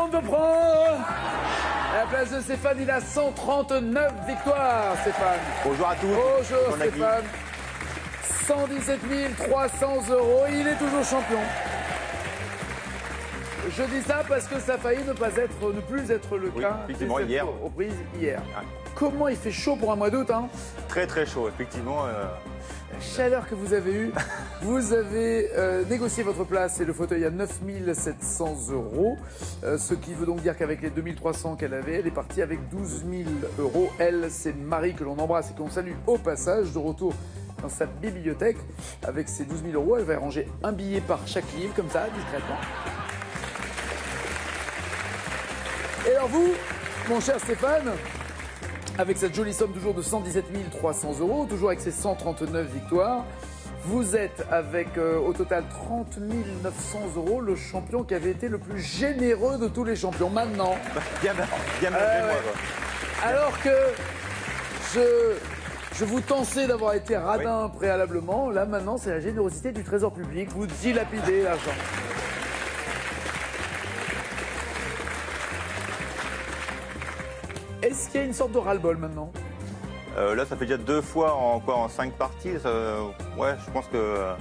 monde peut prendre. À la place de Stéphane, il a 139 victoires, Stéphane. Bonjour à tous. Bonjour Stéphane. 117 300 €, il est toujours champion. Je dis ça parce que ça a failli ne plus être le cas. Effectivement, hier. Aux prises hier. Ouais. Comment il fait chaud pour un mois d'août, hein? Très très chaud, effectivement. La chaleur que vous avez eue, vous avez négocié votre place et le fauteuil à 9 700 €. Ce qui veut donc dire qu'avec les 2300 qu'elle avait, elle est partie avec 12 000 €. Elle, c'est Marie que l'on embrasse et qu'on salue au passage. De retour dans sa bibliothèque avec ses 12 000 €, elle va ranger un billet par chaque livre, comme ça, discrètement. Et alors vous, mon cher Stéphane, avec cette jolie somme toujours de 117 300 €, toujours avec ses 139 victoires, vous êtes avec au total 30 900 €, le champion qui avait été le plus généreux de tous les champions. Maintenant, bien malgré moi. Quoi. Alors que je vous tensais d'avoir été radin préalablement, là maintenant c'est la générosité du Trésor public, vous dilapidez l'argent. Est-ce qu'il y a une sorte de ras-le-bol maintenant? Là, ça fait déjà 2 fois en 5 parties. Ouais, je pense que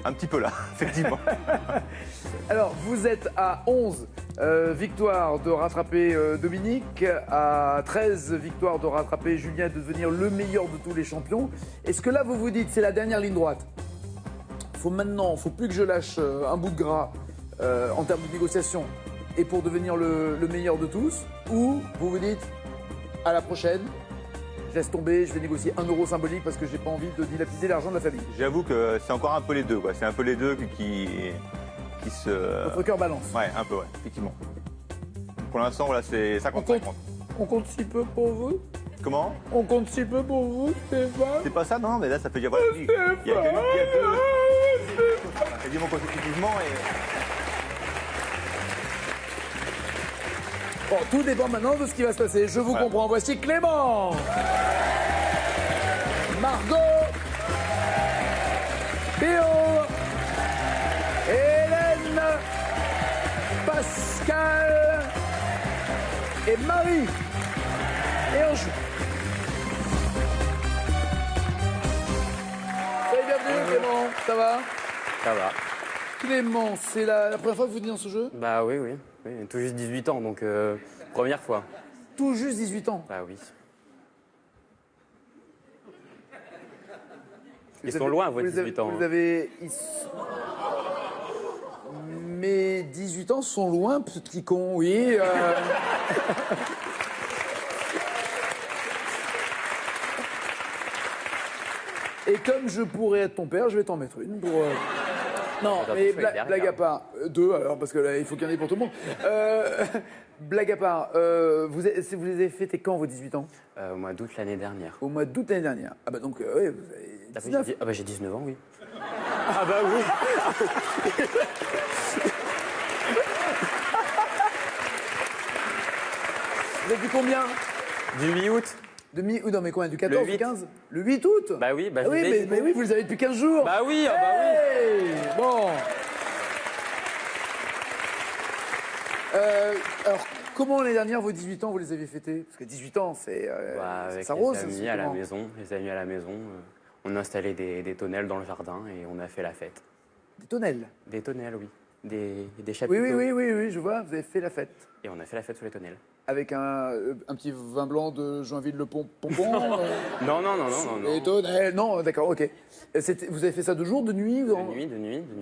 un petit peu là, effectivement. Alors, vous êtes à 11 victoires de rattraper Dominique, à 13 victoires de rattraper Julien et de devenir le meilleur de tous les champions. Est-ce que là, vous vous dites, c'est la dernière ligne droite? Faut plus que je lâche un bout de gras en termes de négociation et pour devenir le meilleur de tous? Ou vous vous dites, à la prochaine, je laisse tomber, je vais négocier 1 € symbolique parce que j'ai pas envie de dilapider l'argent de la famille? J'avoue que c'est encore un peu les deux, quoi. C'est un peu les deux qui se... Votre cœur balance. Ouais, un peu, ouais, effectivement. Pour l'instant, voilà, c'est 50-50. On compte si peu pour vous? Comment? On compte si peu pour vous, Stéphane? C'est pas ça, non, mais là, ça fait déjà... Voilà, il y a que lui qui a quasiment consécutivement et... Bon, tout dépend maintenant de ce qui va se passer. Je vous comprends. Voici Clément, Margot, Théo, Hélène, Pascal et Marie. Et on joue. Soyez bienvenus, Clément. Ça va? Ça va. Clément, c'est la première fois que vous venez dans ce jeu? Bah oui, tout juste 18 ans, donc première fois. Tout juste 18 ans? Bah oui. Ils sont loin, vos 18 ans. Vous avez... Mes 18 ans sont loin, petit con, oui. Et comme je pourrais être ton père, je vais t'en mettre une pour... Non, mais blague à part, 2 alors, parce que là, il faut qu'il y en ait pour tout le monde. Blague à part, vous les avez fêtés quand, vos 18 ans? Au mois d'août l'année dernière. Au mois d'août l'année dernière. Ah bah donc, oui, vous avez 19. Ah bah j'ai 19 ans, oui. Ah bah oui. Vous êtes du combien? Du 8 août. Non mais combien? Du 14, du 15? Le 8 août? Bah oui, bah oui, mais oui, vous les avez depuis 15 jours. Bah oui, bah oui. Bon. Alors, comment l'année dernière, vos 18 ans, vous les avez fêtés? Parce que 18 ans, c'est... avec ça rose. les amis à la maison, on a installé des tonnelles dans le jardin et on a fait la fête. Des tonnelles? Des tonnelles, oui. Des chapiteaux. Oui, je vois, vous avez fait la fête. Et on a fait la fête sous les tonnelles. Avec un petit vin blanc de Joinville-le-Pompon Non. Les tonnelles, non, d'accord, ok. Vous avez fait ça de jour, de nuit? De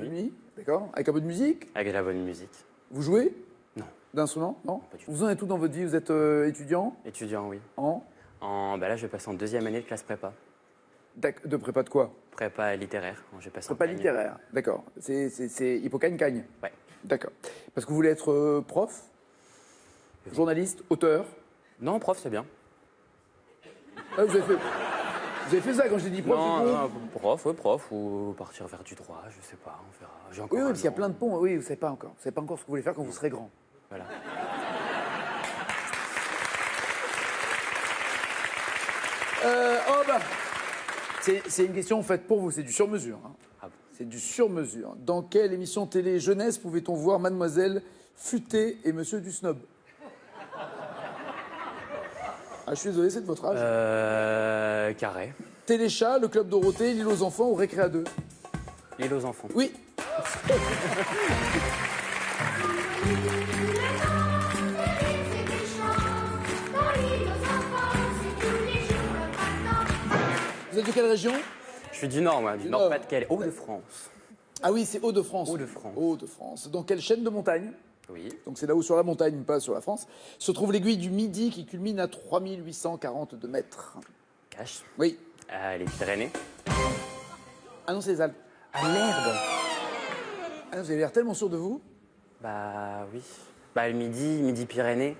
nuit. D'accord. Avec un peu de musique? Avec de la bonne musique. Vous jouez? Non. D'instrument? Non. Pas du tout. Vous en êtes tout dans votre vie? Vous êtes étudiant? Étudiant, oui. Bah là, je vais passer en 2e année de classe prépa. De prépa de quoi? Prépa littéraire. Je vais passer en prépa littéraire, d'accord. C'est Hippocagne-Cagne? Ouais. D'accord. Parce que vous voulez être prof? Journaliste? Auteur? Non, prof, c'est bien. Ah, vous avez fait ça quand je t'ai dit prof? Non, prof, ou partir vers du droit, je sais pas, on verra. J'ai encore oui, parce qu'il y a plein de ponts, oui, vous savez pas encore. Vous savez pas encore ce que vous voulez faire quand vous serez grand. Voilà. C'est une question faite pour vous, c'est du sur-mesure. Hein. Ah bon. C'est du sur-mesure. Dans quelle émission télé jeunesse pouvait-on voir Mademoiselle Futé et Monsieur du Snob? Ah, je suis désolé, c'est de votre âge. Carré. Téléchat, le Club Dorothée, l'île aux enfants ou Récréa 2? L'île aux enfants. Oui. Vous êtes de quelle région? Je suis du Nord, moi, du Nord. Nord-Pas-de-Calais. Hauts-de-France. Ah oui, c'est Hauts-de-France. Hauts-de-France. Hauts-de-France. Dans quelle chaîne de montagne? Oui. Donc c'est là-haut sur la montagne, pas sur la France, se trouve l'aiguille du Midi qui culmine à 3842 mètres. Cache. Oui. Les Pyrénées. Ah non, c'est les Alpes. Ah merde. Ah non, vous avez l'air tellement sûr de vous. Bah oui. Bah le Midi Pyrénées.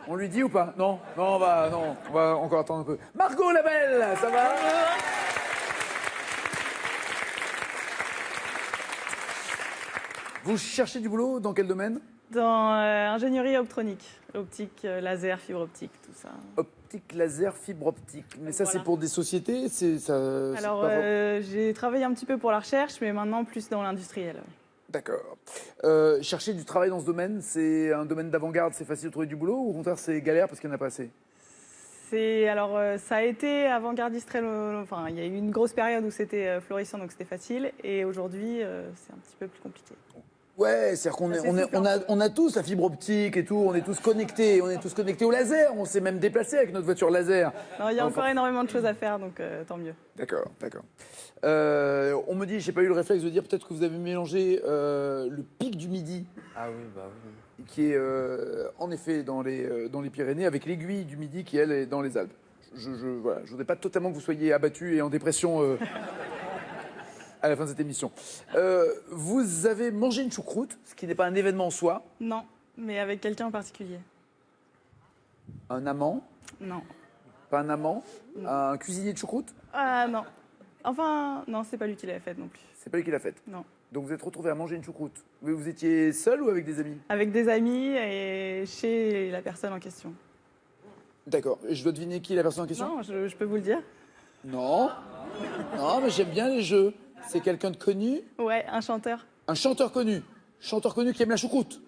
On lui dit ou pas? Non, non, on va encore attendre un peu. Margot la belle, ça va? Vous cherchez du boulot dans quel domaine? Dans ingénierie optronique, optique, laser, fibre optique, tout ça. Optique, laser, fibre optique. Mais ça, Voilà. c'est pour des sociétés? Alors, j'ai travaillé un petit peu pour la recherche, mais maintenant plus dans l'industriel. D'accord. Chercher du travail dans ce domaine, c'est un domaine d'avant-garde, c'est facile de trouver du boulot ou au contraire c'est galère parce qu'il n'y en a pas assez? Alors, ça a été avant-gardiste enfin, il y a eu une grosse période où c'était florissant, donc c'était facile. Et aujourd'hui, c'est un petit peu plus compliqué. Ouais, c'est-à-dire qu'on on a tous la fibre optique et tout, on est tous connectés au laser, on s'est même déplacé avec notre voiture laser. Alors, il y a encore énormément de choses à faire, donc tant mieux. D'accord. On me dit, j'ai pas eu le réflexe de dire peut-être que vous avez mélangé le pic du Midi, Ah oui, bah oui. qui est en effet dans les Pyrénées, avec l'aiguille du Midi qui, elle, est dans les Alpes. Voilà, je voudrais pas totalement que vous soyez abattu et en dépression à la fin de cette émission. Vous avez mangé une choucroute, ce qui n'est pas un événement en soi. Non, mais avec quelqu'un en particulier. Un amant? Non. Pas un amant? Un cuisinier de choucroute? Ah non. Enfin, non, c'est pas lui qui l'a faite non plus. C'est pas lui qui l'a faite. Non. Donc vous êtes retrouvé à manger une choucroute. Mais vous étiez seul ou avec des amis? Avec des amis et chez la personne en question. D'accord. Et je dois deviner qui est la personne en question? Non, je peux vous le dire. Non. Non, mais j'aime bien les jeux. C'est quelqu'un de connu? Ouais, un chanteur. Un chanteur connu. Chanteur connu qui aime la choucroute.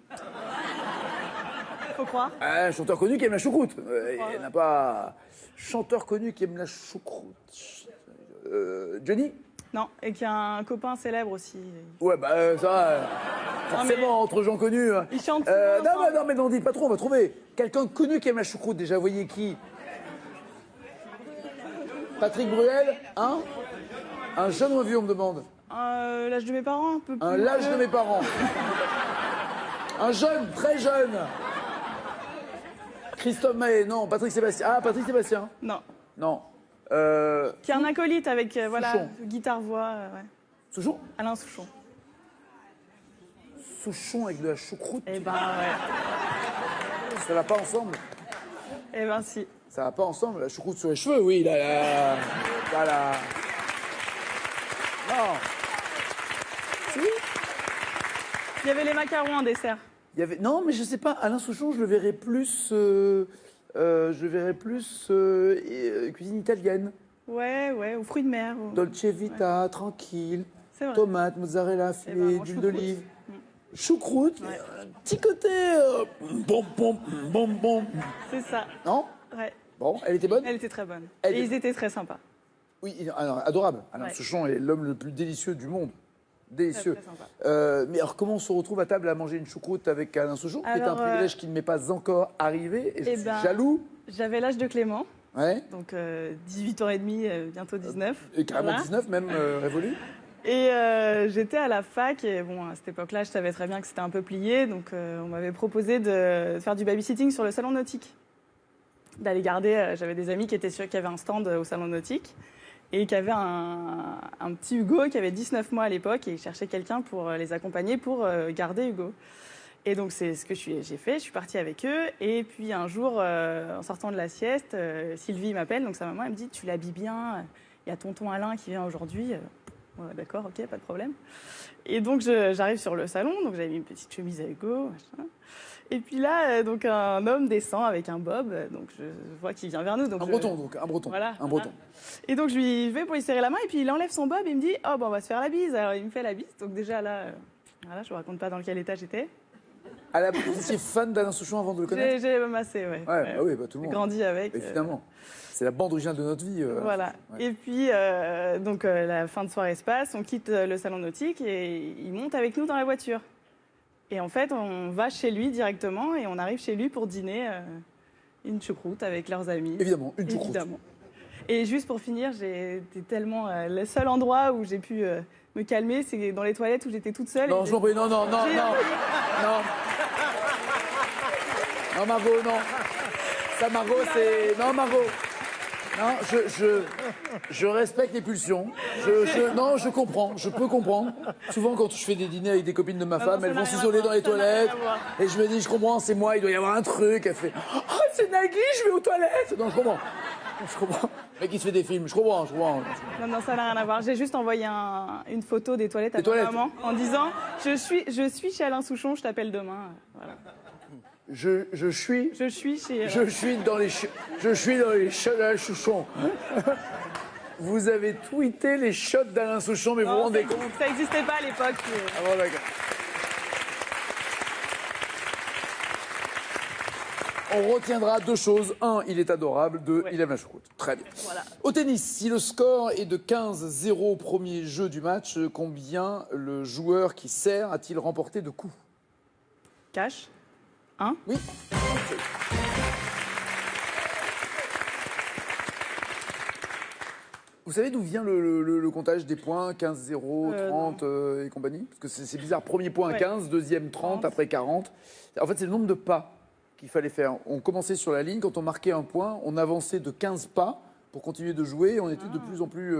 Faut croire. Un chanteur connu qui aime la choucroute. Il n'y en a pas. Chanteur connu qui aime la choucroute. Johnny? Non, et qui a un copain célèbre aussi. Ouais, bah ça. Forcément, entre gens connus. Ils chantent. Non, mais n'en dites pas trop, on va trouver. Quelqu'un de connu qui aime la choucroute, déjà, vous voyez qui? Patrick Bruel? Hein? Un jeune ou un vieux, on me demande? L'âge de mes parents, un peu plus. L'âge de mes parents. Un jeune, très jeune. Christophe Maé, non. Patrick Sébastien. Ah, Patrick Sébastien. Non. Non. Qui est un acolyte avec, Souchon. guitare-voix, ouais. Souchon? Alain Souchon. Souchon avec de la choucroute. Eh ben, ouais. Ça va pas ensemble. Eh ben, si. Ça va pas ensemble. La choucroute sur les cheveux, oui. Voilà. Non. Si. Il y avait les macarons en dessert. Il y avait... Non, mais je sais pas. Alain Souchon, je le verrais plus. Cuisine italienne. Ouais, aux fruits de mer. Dolce Vita, tranquille. C'est vrai. Tomate, mozzarella, Eh filet, ben, d'huile choucroute. d'olive. Choucroute. Ouais. Un petit côté. Bon. C'est ça. Non? Ouais. Bon, elle était bonne? Elle était très bonne. Elle Et est- ils étaient très sympas. Oui, alors, adorable. Alain Ouais. Souchon est l'homme le plus délicieux du monde. Délicieux. Très, très sympa. Mais alors, comment on se retrouve à table à manger une choucroute avec Alain Souchon, qui est un Alors, privilège qui ne m'est pas encore arrivé, et je eh suis ben, jaloux. J'avais l'âge de Clément, Ouais. donc 18h30, bientôt 19. Et carrément Voilà. 19, même révolu. Et j'étais à la fac, et bon, à cette époque-là, je savais très bien que c'était un peu plié, donc on m'avait proposé de faire du babysitting sur le salon nautique. D'aller garder, j'avais des amis qui étaient sûrs qu'il y avait un stand au salon nautique, et qui avait un petit Hugo qui avait 19 mois à l'époque, et ils cherchaient quelqu'un pour les accompagner pour garder Hugo. Et donc c'est ce que j'ai fait, je suis partie avec eux, et puis un jour, en sortant de la sieste, Sylvie m'appelle, donc sa maman, elle me dit « Tu l'habilles bien, il y a tonton Alain qui vient aujourd'hui. » Ouais, d'accord, ok, pas de problème. Et donc j'arrive sur le salon, donc j'avais mis une petite chemise à Hugo, machin. Et puis là, donc un homme descend avec un bob, donc je vois qu'il vient vers nous. Donc Un breton, donc, un breton. Voilà. Un breton. Et donc je vais pour lui serrer la main, et puis il enlève son bob et il me dit « Oh, ben on va se faire la bise. » Alors il me fait la bise, donc déjà là, voilà, je vous raconte pas dans quel état j'étais. Vous étiez fan d'Alain Souchon avant de le connaître? J'ai massé, ouais. Ouais, bah oui, bah tout le J'ai monde. grandi avec. Évidemment. C'est la bande originale de notre vie. Voilà. Ouais. Et puis, la fin de soirée se passe, on quitte le salon nautique et il monte avec nous dans la voiture. Et en fait, on va chez lui directement et on arrive chez lui pour dîner une choucroute avec leurs amis. Évidemment, une choucroute. Évidemment. Et juste pour finir, j'étais tellement... le seul endroit où j'ai pu me calmer, c'est dans les toilettes où j'étais toute seule. Non, je m'en prie, non. Non, Margot, non. Ça, Margot, c'est... Non, Margot. Non, je respecte les pulsions. Non, je comprends, je peux comprendre. Souvent, quand je fais des dîners avec des copines de ma femme, ça elles n'a vont rien à s'isoler voir, dans les ça n'a rien toilettes. à voir. Et je me dis, je comprends, c'est moi, il doit y avoir un truc. Elle fait, oh, c'est Nagui, je vais aux toilettes. Non, je comprends. Le mec, il se fait des films, je comprends. Non, ça n'a rien à voir. J'ai juste envoyé une photo des toilettes à ma maman en disant je suis chez Alain Souchon, je t'appelle demain. Voilà. Je suis chez... Je suis dans les shots d'Alain Souchon. Vous avez tweeté les shots d'Alain Souchon, mais vous vous rendez compte? Ça n'existait pas à l'époque. Ah bon, d'accord. On retiendra deux choses. Un, il est adorable. Deux, il aime la choucroute. Très bien. Voilà. Au tennis, si le score est de 15-0 au premier jeu du match, combien le joueur qui sert a-t-il remporté de coups? Cash 1. Oui. Vous savez d'où vient le comptage des points 15-0, 30 et compagnie? Parce que c'est bizarre. Premier point 15, deuxième 30, après 40. En fait, c'est le nombre de pas qu'il fallait faire. On commençait sur la ligne, quand on marquait un point, on avançait de 15 pas pour continuer de jouer. On était de plus en plus...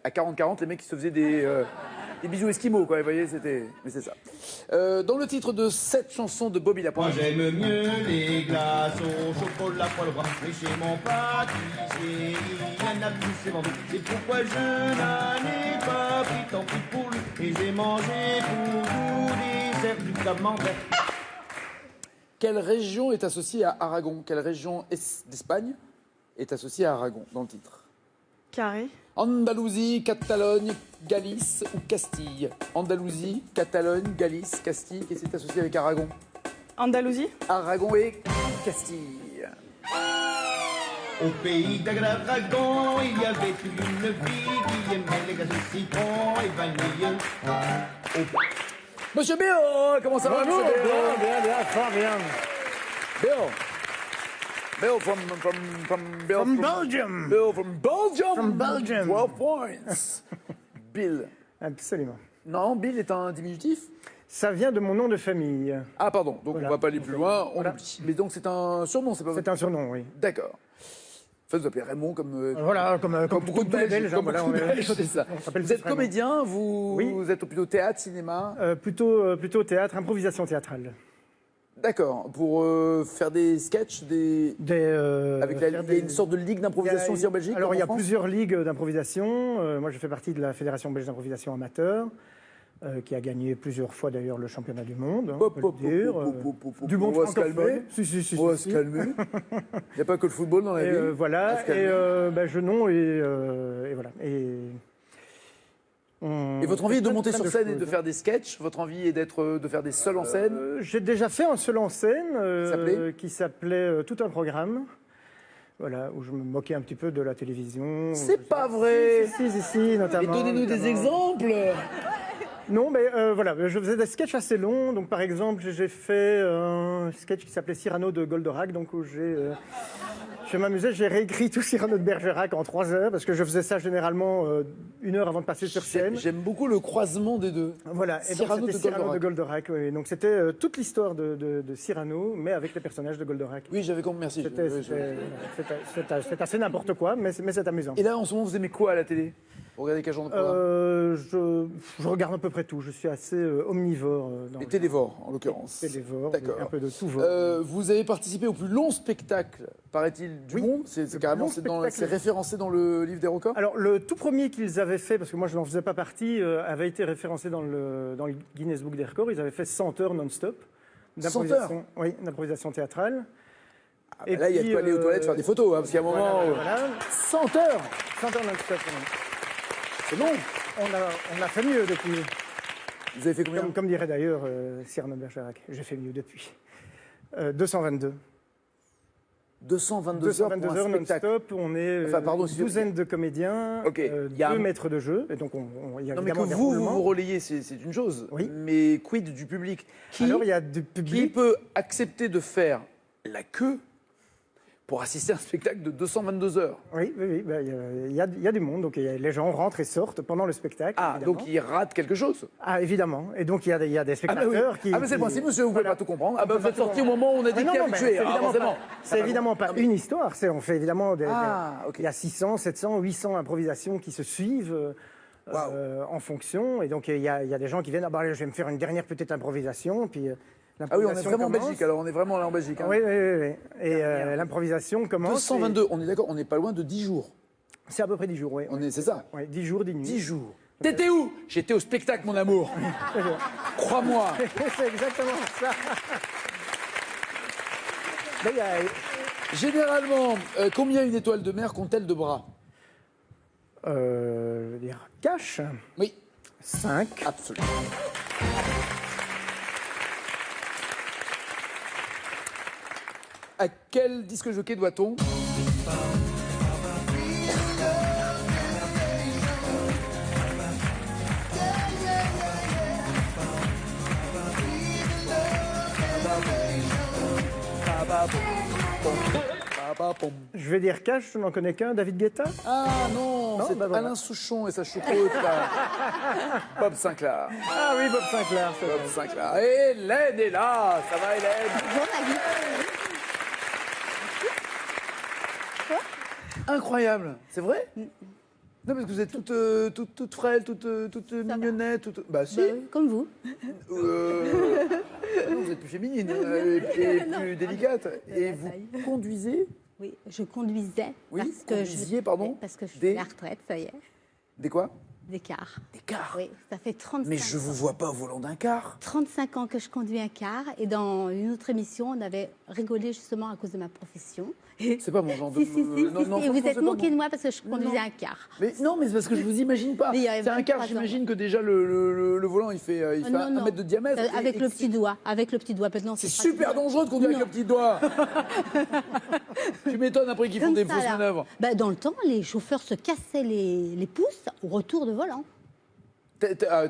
à 40-40, les mecs, ils se faisaient des bisous esquimaux, quoi. Vous voyez, mais c'est ça. Dans le titre de cette chanson de Bobby Lapointe... Moi j'aime mieux les glaçons au chocolat poil bras. Mais chez mon pâtissier, il y en a plus, c'est vendu. C'est pourquoi je n'en ai pas pris, tant pis pour lui. Et j'ai mangé pour tout dessert du camembert. Quelle région est associée à Aragon? Quelle région d'Espagne est associée à Aragon dans le titre? Carré. Andalousie, Catalogne, Galice ou Castille? Andalousie, Catalogne, Galice, Castille. Qu'est-ce qui est associé avec Aragon? Andalousie. Aragon et Castille. Au pays d'Agradragon, il y avait une fille qui aimait les gâteaux citron et vanille. Monsieur Béo, comment ça va? Bonjour, Monsieur Béo? bien, fort bien. Béo. Béo from Belgium. Bill from Belgium. From Belgium. 12 points. Bill. Absolument. Non, Bill est un diminutif. Ça vient de mon nom de famille. Ah, pardon. Donc, Voilà. on va pas aller plus loin. On Voilà. oublie. Mais donc, c'est un surnom, c'est pas C'est un surnom, oui. D'accord. Enfin, vous appelez Raymond comme... Voilà, comme beaucoup de Belges. hein, voilà, on est- c'est ça. on s'appelle Vous êtes Raymond. comédien, vous, Oui. vous êtes plutôt théâtre, cinéma. Plutôt théâtre, improvisation théâtrale. D'accord. Pour faire des sketchs, avec il y a une sorte de ligue d'improvisation aussi en Belgique. Alors, comme il y en a France plusieurs ligues d'improvisation. Moi, je fais partie de la Fédération belge d'improvisation amateur, qui a gagné plusieurs fois d'ailleurs le championnat du monde, on peut le dire. Du monde On va se francophone. calmer. Si, On va si. se calmer. Il n'y a pas que le football dans la Et vie. voilà, On va se calmer. et Genon, et voilà. Et votre envie est de plein- monter plein sur de scène et choses. de faire des sketchs? Votre envie est de faire des seuls en scène? J'ai déjà fait un seul en scène S'appelait qui s'appelait Tout un programme. Voilà, où je me moquais un petit peu de la télévision. C'est pas vrai. Si, notamment. Et donnez-nous des notamment. exemples. Non, mais voilà, je faisais des sketchs assez longs. Donc, par exemple, j'ai fait un sketch qui s'appelait Cyrano de Goldorak, donc où je m'amusais, j'ai réécrit tout Cyrano de Bergerac en 3 heures, parce que je faisais ça généralement 1 heure avant de passer sur scène. J'aime beaucoup le croisement des deux. Voilà, et donc Cyrano c'était de Cyrano Goldorak. de Goldorak. Oui. Donc c'était toute l'histoire de Cyrano, mais avec les personnages de Goldorak. Oui, j'avais compris, merci. C'est assez n'importe quoi, mais c'est amusant. Et là, en ce moment, vous aimez quoi à la télé? Vous regardez quel genre de programme? Je regarde à peu près tout. Je suis assez omnivore. Dans Les télévores, en l'occurrence. télévore, D'accord. un peu de tout. Vore. Vous avez participé au plus long spectacle, paraît-il, du Oui, monde. C'est le carrément, plus long c'est spectacle. référencé dans le livre des records. Alors, le tout premier qu'ils avaient fait, parce que moi je n'en faisais pas partie, avait été référencé dans le Guinness Book des records. Ils avaient fait 100 heures non-stop. 100 heures? Oui, d'improvisation théâtrale. Ah, bah là, il y a de quoi aller aux toilettes faire des photos, hein, parce qu'il y a un moment. Voilà. 100 heures. 100 heures non-stop. C'est long. On a fait mieux depuis. Vous avez fait combien? Comme dirait d'ailleurs Cyrano de Bergerac, j'ai fait mieux depuis. 222. 222 heures pour un heures spectacle. non-stop, on est Enfin, pardon, une douzaine de comédiens, Ok, il y a 2 un- maîtres de jeu, et donc il y a Non, mais que évidemment des vous roulements. vous relayez, c'est une chose. Oui. Mais quid du public? Alors il y a du Qui public. peut accepter de faire la queue pour assister à un spectacle de 222 heures? Oui, bah, il y a du monde, donc les gens rentrent et sortent pendant le spectacle. Ah, évidemment. donc il rate quelque chose. Ah, évidemment. Et donc il y a des Ah, bah oui. spectateurs qui. Ah, mais c'est le principe, monsieur, vous ne pouvez pas tout comprendre. Ah, bah On peut vous pas êtes tout sorti au comprendre. moment où on a dit Mais qu'il y avait mais tué. c'est Ah, évidemment forcément. pas, c'est évidemment pas une histoire. On fait évidemment Ah, ok. il y a 600, 700, 800 improvisations qui se suivent en fonction. Et donc il y a des gens qui viennent. Ah, bah, allez, je vais me faire une dernière petite improvisation. Puis Ah oui, on est l'improvisation vraiment en commence. Belgique, alors on est vraiment là en Belgique. Hein. Oui. Et l'improvisation commence. 222, on est d'accord, on n'est pas loin de 10 jours. C'est à peu près 10 jours, oui. C'est ça? Ouais, 10 jours, 10 nuits. 10 jours. T'étais où? J'étais au spectacle, mon amour. Crois-moi. C'est exactement ça. Mais il y a- Généralement, combien une étoile de mer compte-t-elle de bras? je veux dire, cash, Oui, 5. absolument. À quel disque jockey doit-on? Je vais dire cash, je n'en connais qu'un, David Guetta. Ah non, c'est bah voilà. Alain Souchon et sa choucroute là. Bob Sinclair. Ah oui, Bob Sinclair, c'est Bob vrai. Sinclair. Et Hélène est là. Ça va, Hélène? Incroyable. C'est vrai? Non, parce que vous êtes toute frêle, toute mignonnette. Bah si. Comme vous. Non, vous êtes plus féminine et plus délicate. Et vous conduisez Oui, je conduisais. Oui, parce que conduisiez, pardon, Parce que je suis des- à la retraite, ça y est. des quoi? Des cars. Des cars. Oui, ça fait 35 Mais je vous vois pas au volant d'un car. 35 ans que je conduis un car. Et dans une autre émission, on avait rigolé justement à cause de ma profession. C'est pas mon genre de. Si, si, si, Non, si, non, et franchement, vous c'est êtes pas moqué mon- de moi parce que je conduisais un car. Mais non, mais c'est parce que je vous imagine pas. Mais il y avait C'est un car, 23 ans. j'imagine que déjà le volant il fait Non, un non. mètre de diamètre. Avec et le que petit doigt. Avec le petit doigt. Maintenant, C'est pratique. super dangereux de conduire avec Non. le petit doigt. Tu m'étonnes après qu'ils font Comme des ça, fausses là. manœuvres. Bah, dans le temps, les chauffeurs se cassaient les pouces au retour de volant.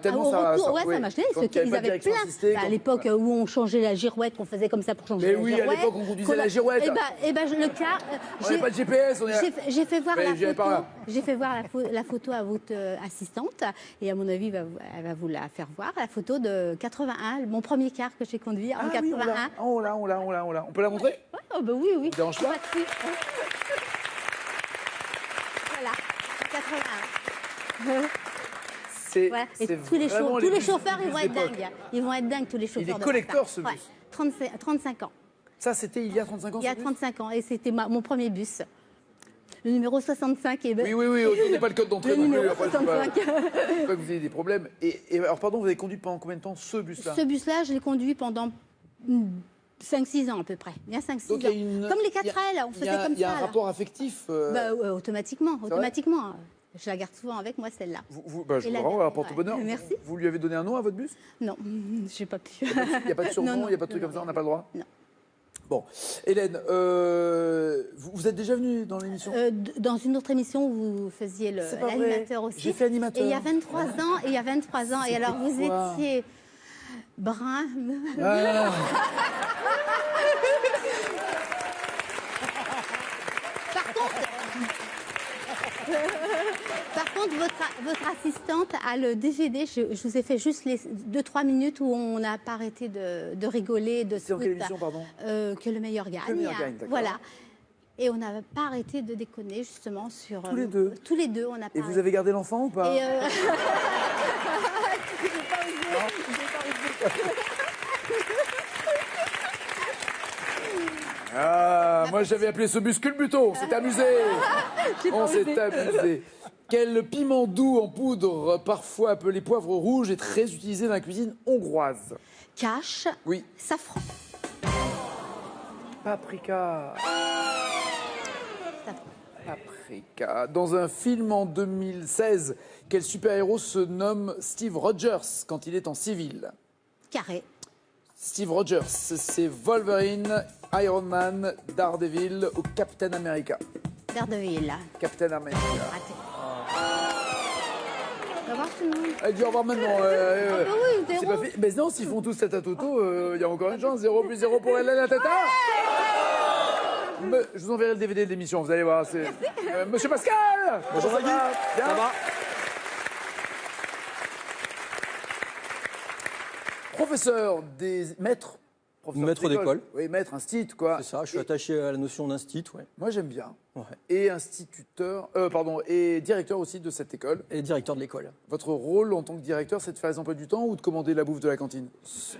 Tellement Au ça. retour, ouais, oui. ça m'a gêné. Quand Ceux il y avait ils pas de avaient direction plein. assistée, Bah, à quand- l'époque où on changeait la girouette, qu'on faisait comme ça pour changer Mais la oui, à girouette. l'époque, on conduisait qu'on la a- girouette. Eh ben, le car. On n'a pas de GPS. On est... J'ai fait voir Mais la j'y avais photo. pas là. J'ai fait voir la photo à votre assistante et à mon avis, elle va vous la faire voir. La photo de 81, mon premier car que j'ai conduit en Ah oui, 81. on l'a. On peut la montrer? Ouais, oh, bah oui, oui. dérange pas Pas de souci. Voilà, 81. C'est Voilà. Et c'est tous les, vraiment tous les bus- chauffeurs, ils bus vont être d'époque. dingues. Ils vont être dingues, tous les chauffeurs. est de collector, Passat. ce Ouais. bus. 35 ans. Ça, c'était il y a 35 ans. Il y a ce bus 35 ans. Et c'était mon premier bus. Le numéro 65. Et Oui, on donnez pas le code d'entrée Le non plus. numéro Après, je sais pas- 65. je sais pas que vous ayez des problèmes. Et alors, pardon, vous avez conduit pendant combien de temps ce bus-là? Ce bus-là, je l'ai conduit pendant 5-6 ans à peu près. Bien 5-6 ans. Donc, il y a une- Comme les il y a- 4L, on Il y faisait a, comme il y a ça. un là. rapport affectif. Bah, automatiquement. vrai Automatiquement. Je la garde souvent avec moi, celle-là. Bah, je Et vous la rends, dernière, à porte-bonheur. ouais. Merci. Vous lui avez donné un nom à votre bus? Non, j'ai pas pu. Il n'y a pas de surnom, Non, il n'y a pas de truc non, comme ça, on n'a pas le droit? Non. Bon. Hélène, vous êtes déjà venue dans l'émission? Dans une autre émission où vous faisiez C'est pas vrai. l'animateur aussi. J'ai fait animateur. Et il y a 23 ans, et alors vous quoi étiez brun. Ah. Par contre, votre assistante a le DVD. Je vous ai fait juste les 2-3 minutes où on n'a pas arrêté de rigoler, de C'est dans quelle se foutre, émission, pardon? que le meilleur gagne. Que le meilleur gagne, d'accord. Voilà. Et on n'a pas arrêté de déconner justement sur. Tous les deux. Tous les deux, on n'a pas Et vous avez gardé l'enfant ou pas? Et Ah, moi j'avais appelé ce bus culbuto, on s'est amusé. On s'est amusé. Quel piment doux en poudre, parfois appelé poivre rouge, est très utilisé dans la cuisine hongroise? cache, Oui. safran. Paprika. Safran. Paprika. America. Dans un film en 2016, quel super-héros se nomme Steve Rogers quand il est en civil? Carré. Steve Rogers, c'est Wolverine, Iron Man, Daredevil ou Captain America? Daredevil. Captain America. Raté. Au revoir tout le monde. Elle dit au revoir maintenant. Ah bah oui, C'est zéro. pas fait. Mais non, s'ils font tous tête à Toto, il y a encore une chance. 0 plus 0 pour Hélène la Tata. Je vous enverrai le DVD de l'émission, vous allez voir. Monsieur Pascal. Bonjour Comment ça va? Bien. Ça va? Professeur des maîtres. Maître d'école. Oui, maître, institut, quoi. C'est ça, je suis attaché à la notion d'instit, ouais. Moi, j'aime bien. Ouais. Et instituteur, et directeur aussi de cette école. Et directeur de l'école. Votre rôle en tant que directeur, c'est de faire les emplois du temps ou de commander la bouffe de la cantine?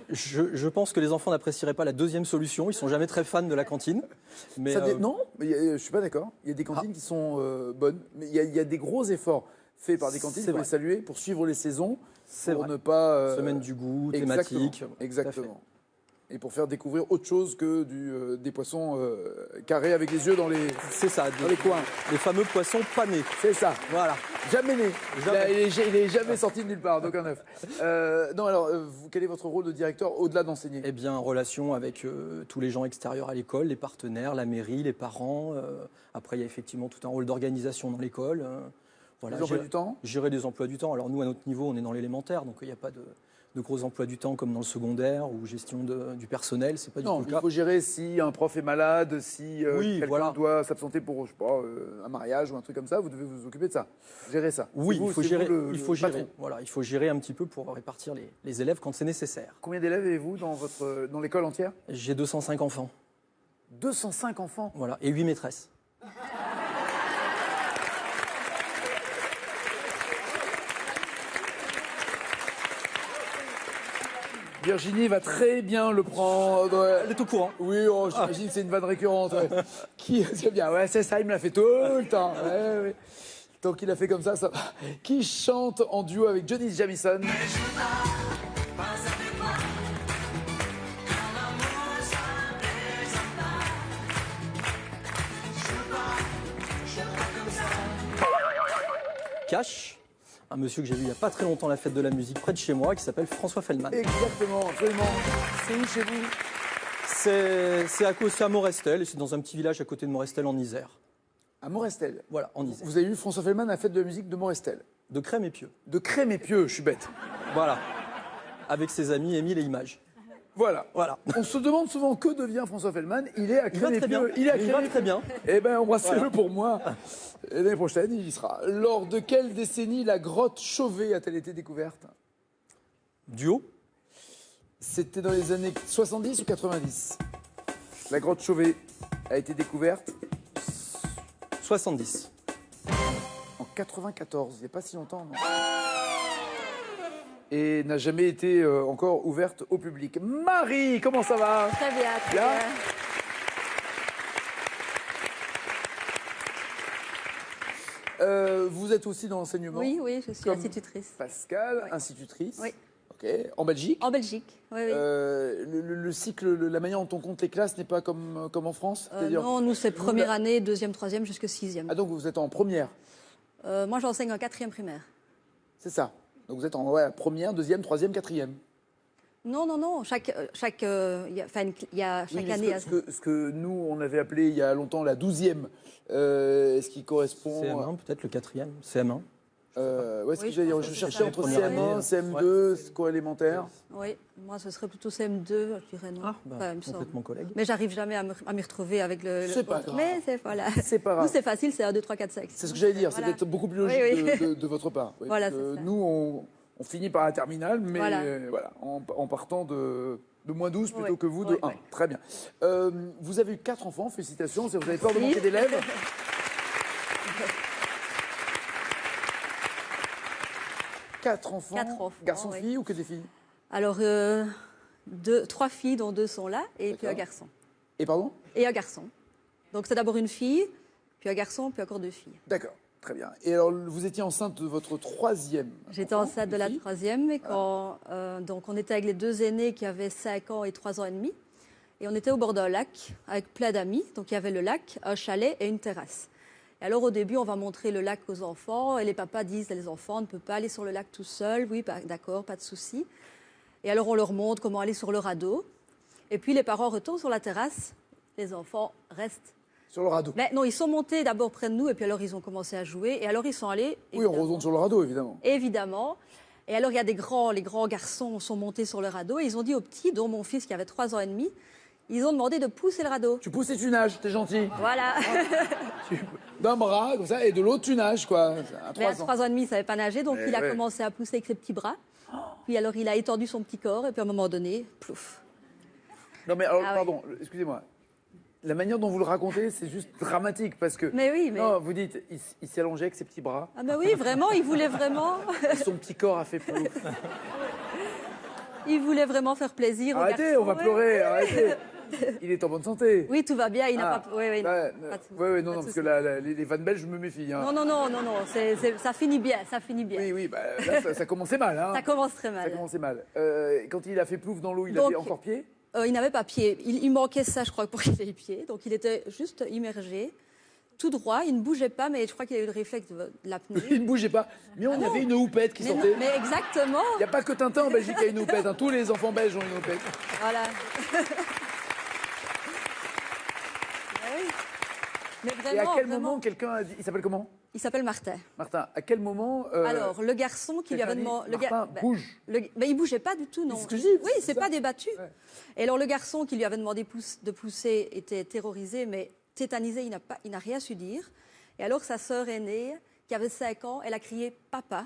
Je pense que les enfants n'apprécieraient pas la deuxième solution. Ils sont jamais très fans de la cantine. Mais Non, mais je suis pas d'accord. Il y a des cantines qui sont bonnes, mais il y a des gros efforts faits par des cantines, C'est il faut les vrai. saluer, pour suivre les saisons, C'est pour vrai. ne pas... Semaine du goût, exactement, thématique. Exactement. Et pour faire découvrir autre chose que des poissons carrés avec les yeux dans les C'est ça, coins. les fameux poissons panés. C'est ça. Voilà. Jamais né. Jamais. Il est jamais sorti de nulle part, d'aucun œuf. Non, alors, quel est votre rôle de directeur au-delà d'enseigner? Eh bien, en relation avec tous les gens extérieurs à l'école, les partenaires, la mairie, les parents. Après, il y a effectivement tout un rôle d'organisation dans l'école. Voilà, Les emplois du temps? Gérer des emplois du temps. Alors nous, à notre niveau, on est dans l'élémentaire, donc il n'y a pas de gros emplois du temps comme dans le secondaire ou gestion du personnel. C'est pas du Non, tout le il cas. faut gérer si un prof est malade, si Oui, quelqu'un voilà. doit s'absenter pour, je sais pas, un mariage ou un truc comme ça, vous devez vous occuper de ça. Gérer ça. Oui, C'est vous- il faut c'est gérer. vous le Il faut gérer. patron. Voilà, il faut gérer un petit peu pour répartir les élèves quand c'est nécessaire. Combien d'élèves avez-vous dans l'école entière? J'ai 205 enfants, 205 enfants. voilà, et 8 maîtresses. Virginie va très bien le prendre. Elle est au courant. Oui, oh, j'imagine que c'est une vanne récurrente. Ouais. C'est bien, ouais, c'est ça, il me l'a fait tout le temps. Ouais, ouais. Tant qu'il a fait comme ça va. Qui chante en duo avec Johnny Jamison? Cash, un monsieur que j'ai vu il n'y a pas très longtemps à la fête de la musique près de chez moi, qui s'appelle François Feldman. Exactement, absolument. C'est où chez vous? C'est à Morestel, et c'est dans un petit village à côté de Morestel en Isère. À Morestel. Voilà, en Isère. Vous avez eu François Feldman à la fête de la musique de Morestel. De Crème et Pieux. De Crème et Pieux, je suis bête. Voilà. Avec ses amis Émile et Images. Voilà. Voilà. On se demande souvent que devient François Feldman. Il est à Il va Crème et très bien. Pieux. Il est à Il Crème va et très bien. Eh ben, embrassez-le Voilà. pour moi. Et l'année prochaine, il y sera. Lors de quelle décennie la grotte Chauvet a-t-elle été découverte? Duo. C'était dans les années 70 ou 90? La grotte Chauvet a été découverte 70. en 94, il n'y a pas si longtemps, non? Et n'a jamais été encore ouverte au public. Marie, comment ça va? Très bien, très Bien. bien. Vous êtes aussi dans l'enseignement? Oui, oui, je suis Comme institutrice. Pascal, Oui. institutrice. Oui. Ok. En Belgique? En Belgique, oui, oui. Le cycle, la manière dont on compte les classes n'est pas comme en France? C'est-à-dire- Non, nous, c'est vous, première la- année, deuxième, troisième, jusqu'à sixième. Ah, donc vous êtes en première, Moi, j'enseigne en quatrième primaire. c'est ça? Donc vous êtes en première, deuxième, troisième, quatrième. Non, non, non. Chaque il y a chaque Oui, mais année. ce que nous, on avait appelé il y a longtemps la 12e, ce qui correspond... CM1, peut-être le 4e. CM1. Ouais, ce que Oui, j'allais dire, je pense je que c'est cherchais ça. entre Première CM1, année, CM2, cours élémentaire. Oui, moi, ce serait plutôt CM2, je dirais non. Bah, Enfin, il me semble. complètement collègue. Mais j'arrive jamais à m'y retrouver avec le. C'est pas grave. Mais c'est voilà. C'est pas grave. Nous, c'est facile, c'est 1, 2, 3, 4, 5. C'est ce que j'allais dire, Voilà. c'est d'être beaucoup plus logique Oui, oui. de votre part. Oui, Voilà, parce que c'est ça. nous, on finit par la terminale, mais Voilà. voilà, en partant de moins 12 plutôt Oui. que vous de Oui, 1. oui. Très bien. Vous avez eu 4 enfants, félicitations. Vous avez peur de Merci. manquer d'élèves? 4 enfants, 4 enfants, garçons, oui. filles ou que des filles? Alors, 3 filles, dont 2 sont là, et puis un D'accord. garçon. Et pardon? Et un garçon. Donc, c'est d'abord une fille, puis un garçon, puis encore 2 filles. D'accord, très bien. Et alors, vous étiez enceinte de votre 3e J'étais enfant, enceinte de une la fille? 3e, et quand, donc on était avec les 2 aînés qui avaient 5 ans et 3 ans et demi. Et on était au bord d'un lac avec plein d'amis. Donc il y avait le lac, un chalet et une terrasse. Et alors au début, on va montrer le lac aux enfants et les papas disent les enfants ne peuvent pas aller sur le lac tout seuls. Oui, d'accord, pas de souci. Et alors on leur montre comment aller sur le radeau. Et puis les parents retournent sur la terrasse, les enfants restent. Sur le radeau. Mais non, ils sont montés d'abord près de nous et puis alors ils ont commencé à jouer. Et alors ils sont allés. Oui, on retourne sur le radeau, évidemment. Évidemment. Et alors il y a les grands garçons sont montés sur le radeau et ils ont dit aux petits, dont mon fils qui avait 3 ans et demi, ils ont demandé de pousser le radeau. Tu pousses et tu nages, t'es gentil. Voilà. D'un bras, comme ça, et de l'autre, tu nages, quoi. Mais à 3 ans et demi, il ne savait pas nager, donc il a ouais. commencé à pousser avec ses petits bras. Puis alors il a étendu son petit corps et puis à un moment donné, plouf. Non mais alors, Ah ouais. pardon, excusez-moi. La manière dont vous le racontez, c'est juste dramatique parce que. Mais oui, mais. Non, vous dites, il s'est allongé avec ses petits bras. Ah ben oui, vraiment, il voulait vraiment. Et son petit corps a fait plouf. Il voulait vraiment faire plaisir aux Arrêtez, garçons, on va ouais. pleurer, arrêtez. Il est en bonne santé. Oui, tout va bien, il n'a Ah. pas. Oui, oui, Ouais, non, pas de- ouais, non, pas de parce que souci. les vannes belges, je me méfie. Hein. Non, ça finit bien, ça finit bien. Oui, bah, là, ça commençait mal. Hein. Ça commence très mal. Ça commençait mal. Quand il a fait plouf dans l'eau, il Donc, avait encore pied. Il n'avait pas pied. Il manquait ça, je crois, pour qu'il ait pied. Donc il était juste immergé, tout droit. Il ne bougeait pas, mais je crois qu'il a eu le réflexe de l'apnée. Il ne bougeait pas. Mais on avait une houppette qui Mais, sortait. mais exactement. Il n'y a pas que Tintin en Belgique qui a une houppette. Hein. Tous les enfants belges ont une houppette. Voilà. Oui. Mais vraiment, Et à quel vraiment, moment quelqu'un a dit. Il s'appelle comment? il s'appelle Martin. Martin, à quel moment. Alors, le garçon qui lui avait quelqu'un a demandé. dit, Martin, bouge. Mais il bougeait pas du tout, non. C'est ce que je dis, Oui, c'est c'est ça. pas débattu. Ouais. Et alors, le garçon qui lui avait demandé de pousser était terrorisé, mais tétanisé, il n'a rien su dire. Et alors, sa sœur aînée, qui avait 5 ans, elle a crié « Papa »,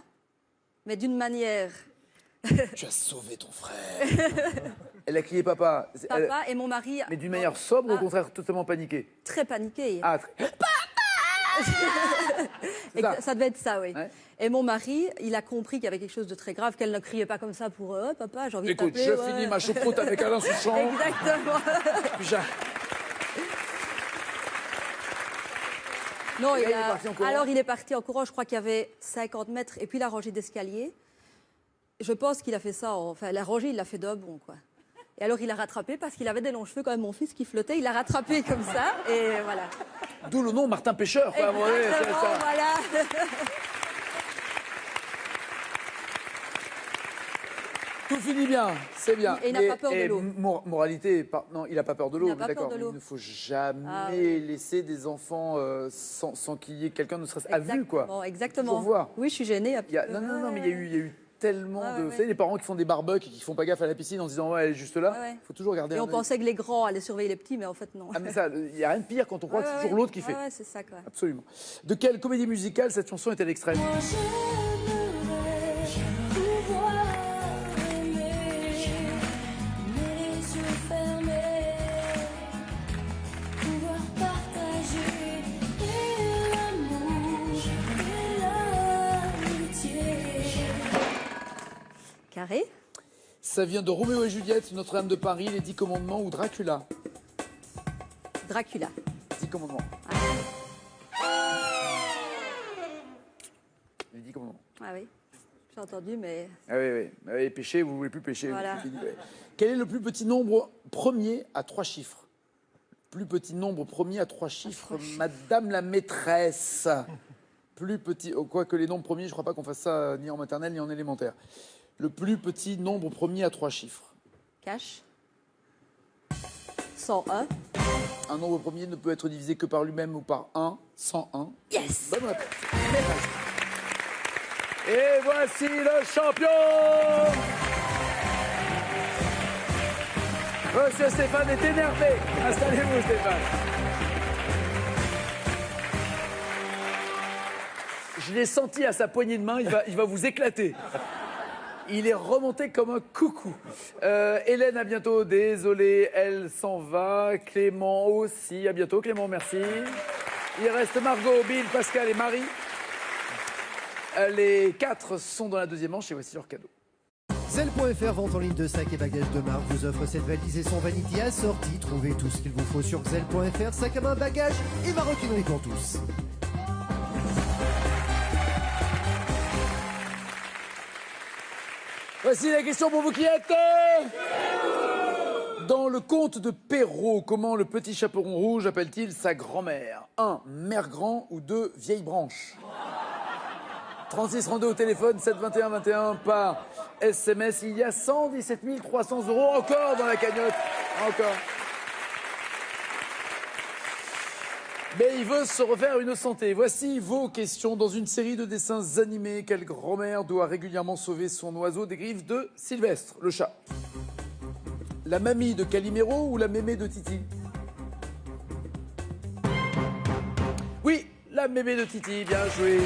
mais d'une manière... Tu as sauvé ton frère. Elle a crié papa. Papa et mon mari... Mais d'une manière sobre, ou au Ah. contraire, totalement paniquée. Très paniqué. Ah, Et ça. ça devait être ça, oui. Ouais. Et mon mari, il a compris qu'il y avait quelque chose de très grave, qu'elle ne criait pas comme ça pour eux. Papa, j'ai envie écoute, de t'appeler. je ouais. finis ma choucroute avec Alain Souchon. Exactement. Puis j'a- Non, Et là, il est parti en courant. alors il est parti en courant, je crois qu'il y avait 50 mètres, et puis la rangée d'escalier. Je pense qu'il a fait ça, enfin la rangée, il l'a fait d'un bond, quoi. Et alors il a rattrapé, parce qu'il avait des longs cheveux, quand même, mon fils qui flottait, il a rattrapé comme ça, et voilà. D'où le nom Martin Pêcheur. Quoi. Ouais, c'est Exactement, ça. voilà. Tout finit bien, c'est bien. Et il n'a pas peur de et l'eau. Moralité, non, il n'a pas peur de l'eau, Il n'a pas peur d'accord. de Mais l'eau. il ne faut jamais Ah, oui. laisser des enfants sans qu'il y ait quelqu'un ne serait-ce à vue, quoi. Exactement. Faut voir. Oui, je suis gênée. Il y a- non, mais il y a eu tellement Ouais, de. ouais, Vous savez, les parents qui font des barbecues et qui font pas gaffe à la piscine en se disant, ouais, elle est juste là. Ouais, ouais. Il faut toujours garder Et un on œil. pensait que les grands allaient surveiller les petits, mais en fait, non. Ah, mais ça, il n'y a rien de pire quand on croit que c'est toujours l'autre qui fait. Ouais, c'est ça, quoi. Absolument. De quelle comédie musicale cette chanson est-elle extraite? Moi j'aimerais pouvoir aimer, mais les yeux fermés, pouvoir partager et l'amour et l'amitié. Carré. Ça vient de Roméo et Juliette, Notre-Dame de Paris, Les 10 Commandements ou Dracula? Dracula. 10 Commandements. Les 10 Commandements. Ah oui, j'ai entendu, mais Ah oui. Ah oui, péché, vous ne voulez plus pécher. Voilà. c'est fini, ouais. Quel est le plus petit nombre premier à 3 chiffres? Plus petit nombre premier à 3 chiffres, Madame la maîtresse. Plus petit, quoique les nombres premiers, je ne crois pas qu'on fasse ça ni en maternelle ni en élémentaire. Le plus petit nombre premier à 3 chiffres. cash. 101. Un nombre premier ne peut être divisé que par lui-même ou par 1, 101. Yes. Bonne réponse. Et voici le champion! Monsieur Stéphane est énervé. Installez-vous, Stéphane. Je l'ai senti à sa poignée de main, il va vous éclater. Il est remonté comme un coucou. Hélène, à bientôt. Désolé, elle s'en va. Clément aussi. À bientôt, Clément, merci. Il reste Margot, Bill, Pascal et Marie. Les 4 sont dans la deuxième manche et voici leur cadeau. Xel.fr, vente en ligne de sacs et bagages de marque, vous offre cette valise et son vanity assorti. Trouvez tout ce qu'il vous faut sur Xel.fr, sac à main, bagages et maroquinerie pour tous. Voici la question pour vous qui êtes... Dans le conte de Perrault, comment le petit chaperon rouge appelle-t-il sa grand-mère? 1. Mère grand ou 2. Vieille branche. 36 32 au téléphone, 7 21 21 par SMS. Il y a 117 300 € encore dans la cagnotte. Encore. Mais il veut se refaire une santé. Voici vos questions. Dans une série de dessins animés, quelle grand-mère doit régulièrement sauver son oiseau des griffes de Sylvestre, le chat? La mamie de Calimero ou la mémé de Titi? Oui, la mémé de Titi, bien joué.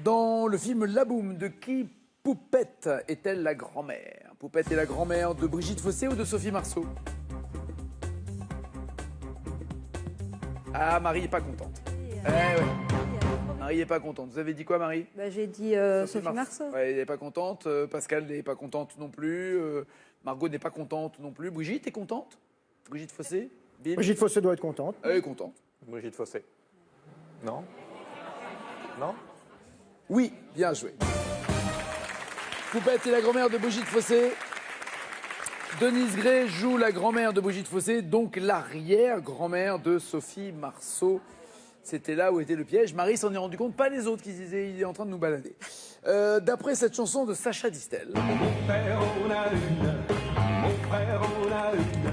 Dans le film La Boum, de qui Poupette est-elle la grand-mère? Poupette est la grand-mère de Brigitte Fossé ou de Sophie Marceau? Ah, Marie n'est pas contente. Ouais. Marie n'est pas contente. Vous avez dit quoi, Marie? J'ai dit Sophie Marceau. Ouais, elle n'est pas contente. Pascal n'est pas contente non plus. Margot n'est pas contente non plus. Brigitte est contente? Brigitte Fossé? Bill? Brigitte Fossé doit être contente. Elle est contente. Brigitte Fossé. Non? Non? Oui, bien joué. Poupette est la grand-mère de Brigitte Fossé. Denise Gray joue la grand-mère de Brigitte Fossé, donc l'arrière-grand-mère de Sophie Marceau. C'était là où était le piège. Marie s'en est rendu compte, pas les autres qui se disaient il est en train de nous balader. D'après cette chanson de Sacha Distel. Mon père en a une, mon frère en a une,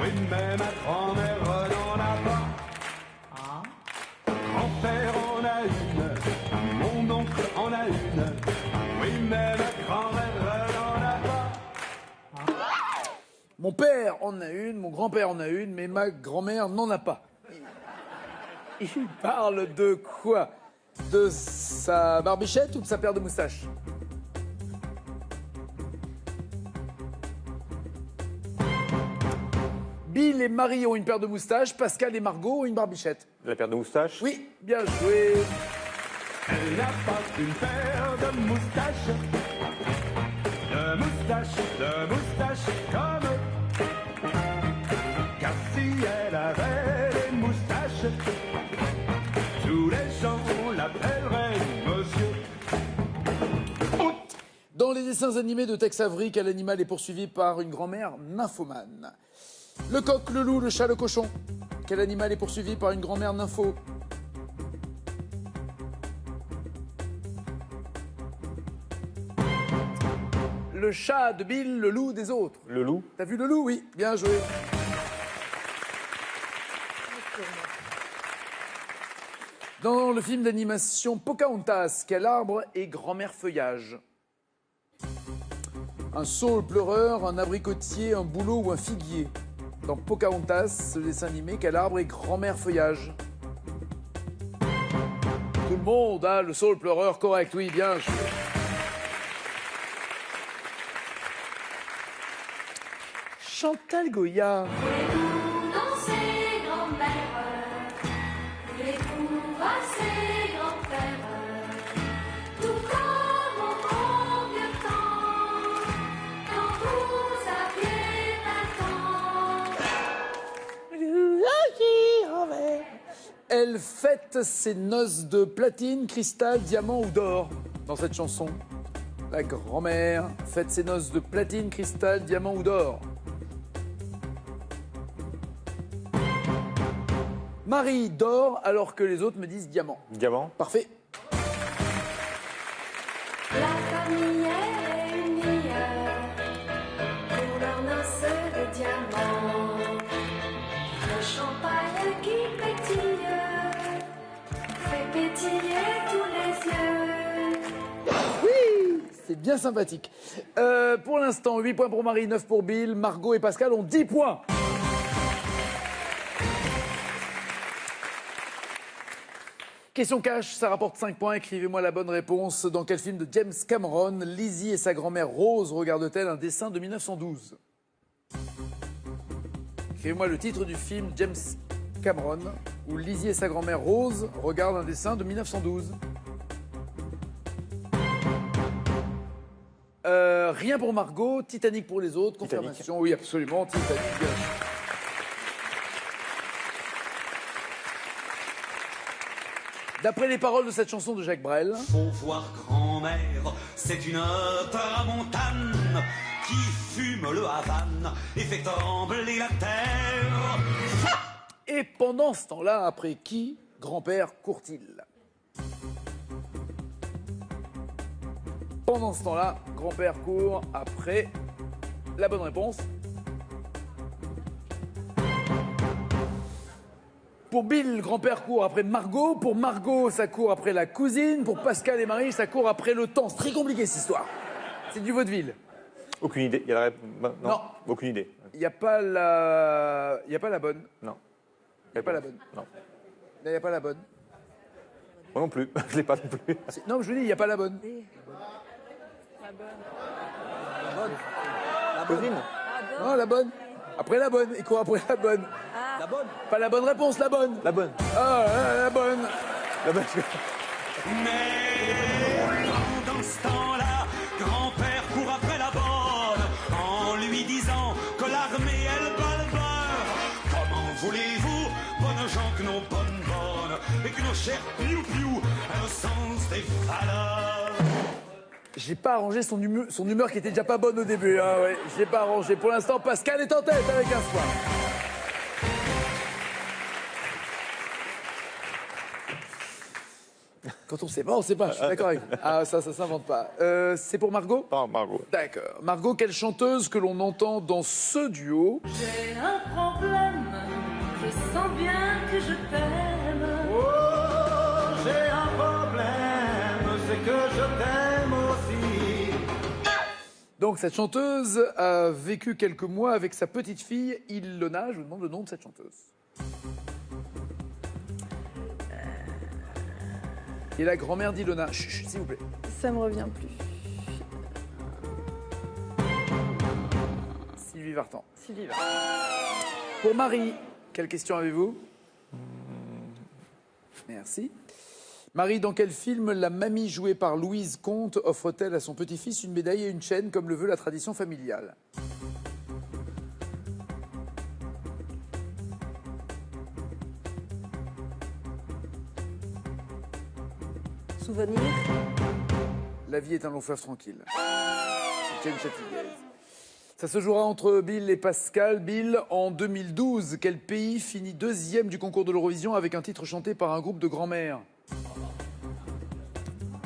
oui mais ma grand-mère n'en a pas. Grand-père en a une, mon oncle en a une, oui mais ma grand-mère n'en a pas. Mon père en a une, mon grand-père en a une, mais ma grand-mère n'en a pas. Il parle de quoi? De sa barbichette ou de sa paire de moustaches? Bill et Marie ont une paire de moustaches, Pascal et Margot ont une barbichette. La paire de moustaches? Oui, bien joué. Elle n'a pas une paire de moustaches, de moustaches comme eux. Car si elle avait des moustaches, tous les gens l'appelleraient monsieur. Dans les dessins animés de Tex Avery, quel animal est poursuivi par une grand-mère nymphomane? Le coq, le loup, le chat, le cochon. Quel animal est poursuivi par une grand-mère nympho? Le chat de Bill, le loup des autres. Le loup? T'as vu le loup? Oui, bien joué. Dans le film d'animation Pocahontas, quel arbre est grand-mère feuillage? Un saule pleureur, un abricotier, un bouleau ou un figuier? Dans Pocahontas, le dessin animé, quel arbre est grand-mère feuillage? Tout le monde a le saule pleureur correct, oui, bien joué. Chantal Goya. Voulez-vous danser, grand-mère? Voulez-vous passer, grand-père? Tout comme au bon vieux temps, quand vous aviez 20 ans. Elle fête ses noces de platine, cristal, diamant ou d'or dans cette chanson. La grand-mère fête ses noces de platine, cristal, diamant ou d'or. Marie d'or alors que les autres me disent diamant. Diamant? Parfait. La famille est réunie pour leur noce de diamants. Le champagne qui pétille fait pétiller tous les yeux. Oui, c'est bien sympathique. Pour l'instant, 8 points pour Marie, 9 pour Bill. Margot et Pascal ont 10 points. Question cash, ça rapporte 5 points. Écrivez-moi la bonne réponse. Dans quel film de James Cameron, Lizzie et sa grand-mère Rose regardent-elles un dessin de 1912? Écrivez-moi le titre du film James Cameron, où Lizzie et sa grand-mère Rose regardent un dessin de 1912. Rien pour Margot, Titanic pour les autres, Titanic. confirmation, oui absolument, Titanic. Bien sûr. D'après les paroles de cette chanson de Jacques Brel. Faut voir grand-mère, c'est une tramontane qui fume le Havane et fait trembler la terre. Et pendant ce temps-là, après qui grand-père court-il? Pendant ce temps-là, grand-père court après la bonne réponse. Pour Bill, grand-père court après Margot. Pour Margot, ça court après la cousine. Pour Pascal et Marie, ça court après le temps. C'est très compliqué cette histoire. C'est du vaudeville. Aucune idée. Il y a non, aucune idée. Il n'y a pas la bonne. Non. Il n'y a pas la bonne. Non. Il n'y a pas la bonne. Moi non plus. Je l'ai pas non plus. Non, je vous dis, il n'y a pas la bonne. La cousine. Non, la bonne. Après la bonne. Il court après la bonne. La bonne. Pas la bonne réponse, la bonne. La bonne. Ah, la bonne. La bonne. Mais pendant ce temps-là, grand-père court après la bonne en lui disant que l'armée, elle bat le beurre. Comment voulez-vous, bonnes gens, que nos bonnes et que nos chers piou-piou aient le sens des valeurs? J'ai pas arrangé son humeur qui était déjà pas bonne au début. Hein, ouais. J'ai pas arrangé. Pour l'instant, Pascal est en tête avec un soir. Quand on sait pas, on sait pas. Je suis d'accord avec vous. Ah, ça s'invente pas. C'est pour Margot? Pas Margot. D'accord. Margot, quelle chanteuse que l'on entend dans ce duo? J'ai un problème, je sens bien que je t'aime. Oh, j'ai un problème, c'est que je t'aime aussi. Donc, cette chanteuse a vécu quelques mois avec sa petite fille, Ilona. Je vous demande le nom de cette chanteuse. Et la grand-mère d'Ilona. Chut, s'il vous plaît. Ça me revient plus. Sylvie Vartan. Sylvie Vartan. Pour Marie, quelle question avez-vous? Merci. Marie, dans quel film la mamie jouée par Louise Comte offre-t-elle à son petit-fils une médaille et une chaîne comme le veut la tradition familiale? Souvenir. La vie est un long fleuve tranquille. Jane Chatillez. Ça se jouera entre Bill et Pascal. Bill, en 2012, quel pays finit deuxième du concours de l'Eurovision avec un titre chanté par un groupe de grand-mères?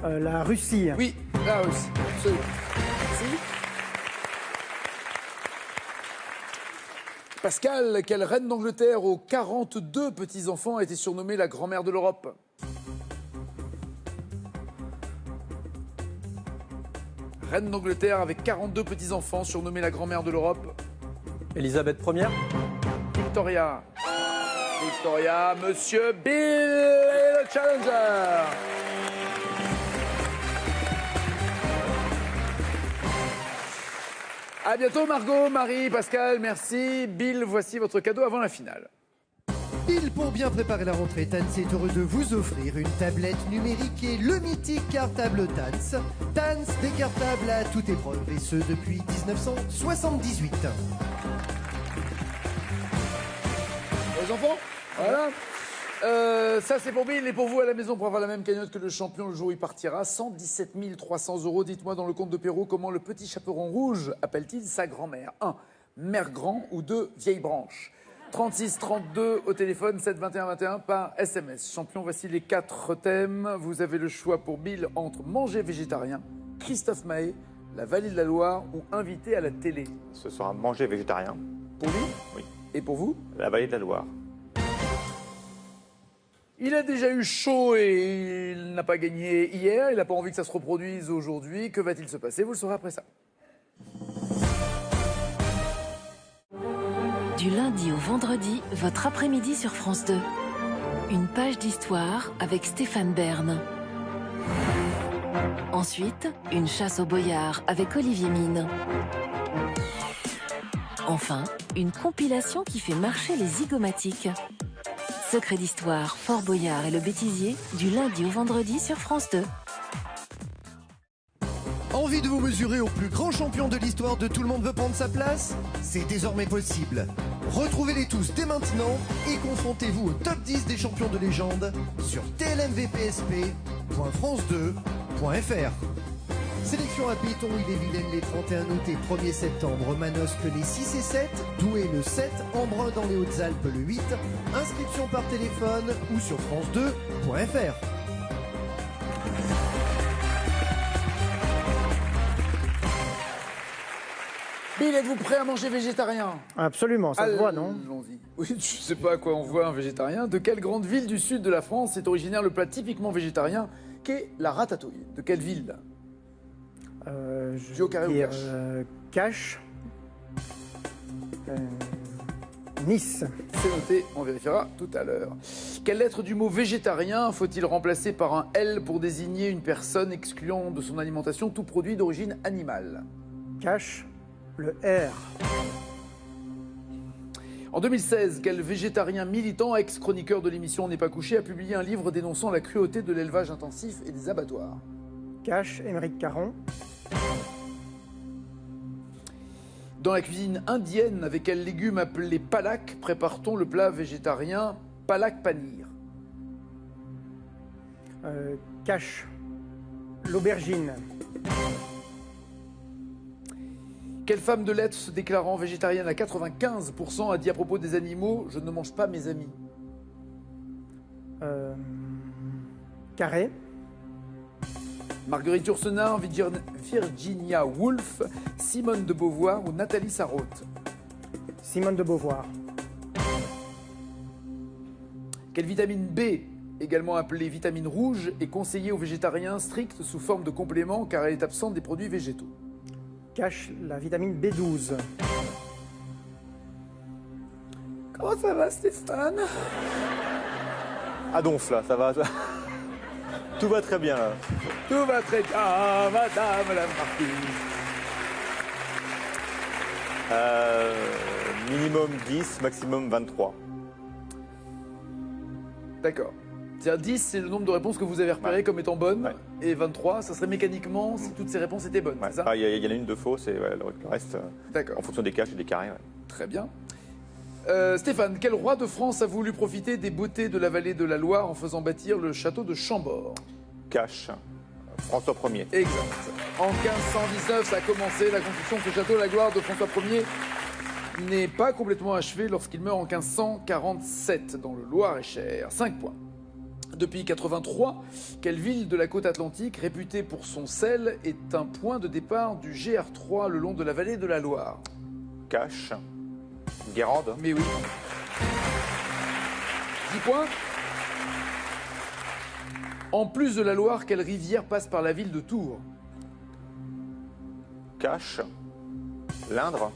La Russie. Oui, la Russie. Absolument. Merci. Pascal, quelle reine d'Angleterre aux 42 petits-enfants a été surnommée la grand-mère de l'Europe? Reine d'Angleterre avec 42 petits-enfants, surnommée la grand-mère de l'Europe. Elisabeth Ier. Victoria. Victoria, Monsieur Bill et le challenger. À bientôt Margot, Marie, Pascal, merci. Bill, voici votre cadeau avant la finale. Bill, pour bien préparer la rentrée, Tans est heureux de vous offrir une tablette numérique et le mythique cartable Tans. Tans, décartable à toute épreuve, et ce depuis 1978. Les enfants, voilà. Ça c'est pour Bill et pour vous à la maison pour avoir la même cagnotte que le champion le jour où il partira. 117 300 €. Dites-moi dans le compte de Perrault comment le petit chaperon rouge appelle-t-il sa grand-mère? 1. Mère grand ou 2. Vieille branche. 36 32 au téléphone, 7 21 21 par SMS. Champion, voici les 4 thèmes. Vous avez le choix pour Bill entre manger végétarien, Christophe Maé, la vallée de la Loire ou invité à la télé. Ce sera manger végétarien. Pour lui? Oui. Et pour vous? La vallée de la Loire. Il a déjà eu chaud et il n'a pas gagné hier. Il n'a pas envie que ça se reproduise aujourd'hui. Que va-t-il se passer? Vous le saurez après ça. Du lundi au vendredi, votre après-midi sur France 2. Une page d'histoire avec Stéphane Bern. Ensuite, une chasse au boyard avec Olivier Mine. Enfin, une compilation qui fait marcher les zygomatiques. Secret d'histoire, Fort Boyard et le bêtisier, du lundi au vendredi sur France 2. Envie de vous mesurer au plus grand champion de l'histoire de Tout le monde veut prendre sa place? C'est désormais possible. Retrouvez-les tous dès maintenant et confrontez-vous au top 10 des champions de légende sur tlmvpsp.france2.fr. Sélection à Péton, Ille-et-Vilaine les 31 août et 1er septembre, Manosque les 6 et 7, Douai le 7, Embrun dans les Hautes-Alpes le 8. Inscription par téléphone ou sur france2.fr. Bill, êtes-vous prêt à manger végétarien? Absolument, ça se voit, non? Allons-y. Oui, je sais pas à quoi on voit un végétarien. De quelle grande ville du sud de la France est originaire le plat typiquement végétarien qu'est la ratatouille? De quelle ville? Je au carré ou cash? Cash. Nice. C'est noté, on vérifiera tout à l'heure. Quelle lettre du mot végétarien faut-il remplacer par un L pour désigner une personne excluant de son alimentation tout produit d'origine animale? Cash. Le R. En 2016, quel végétarien militant, ex-chroniqueur de l'émission On n'est pas couché, a publié un livre dénonçant la cruauté de l'élevage intensif et des abattoirs? Cash. Émeric Caron. Dans la cuisine indienne, avec quel légume appelé palak prépare-t-on le plat végétarien palak paneer? Cash. L'aubergine. Quelle femme de lettres se déclarant végétarienne à 95% a dit à propos des animaux « Je ne mange pas mes amis » Carré. Marguerite Yourcenar, Virginia Woolf, Simone de Beauvoir ou Nathalie Sarraute? Simone de Beauvoir. Quelle vitamine B, également appelée vitamine rouge, est conseillée aux végétariens stricts sous forme de complément car elle est absente des produits végétaux? Cache la vitamine B12. Comment ça va, Stéphane? Ah donc là, ça va. Tout va très bien là. Tout va très bien, madame la marquise. Minimum 10, maximum 23. D'accord. C'est-à-dire 10, c'est le nombre de réponses que vous avez repérées comme étant bonnes. Ouais. Et 23, ça serait mécaniquement si toutes ces réponses étaient bonnes, c'est ça? Il y en a une de fausse et le reste, en fonction des caches et des carrés. Ouais. Très bien. Stéphane, quel roi de France a voulu profiter des beautés de la vallée de la Loire en faisant bâtir le château de Chambord? Cache. François Ier. Exact. En 1519, ça a commencé la construction de ce château. La gloire de François Ier n'est pas complètement achevée lorsqu'il meurt en 1547 dans le Loir-et-Cher. 5 points. Depuis 83, quelle ville de la côte atlantique, réputée pour son sel, est un point de départ du GR3 le long de la vallée de la Loire? Cache. Guérande. Mais oui. 10 points. En plus de la Loire, quelle rivière passe par la ville de Tours? Cache. l'Indre.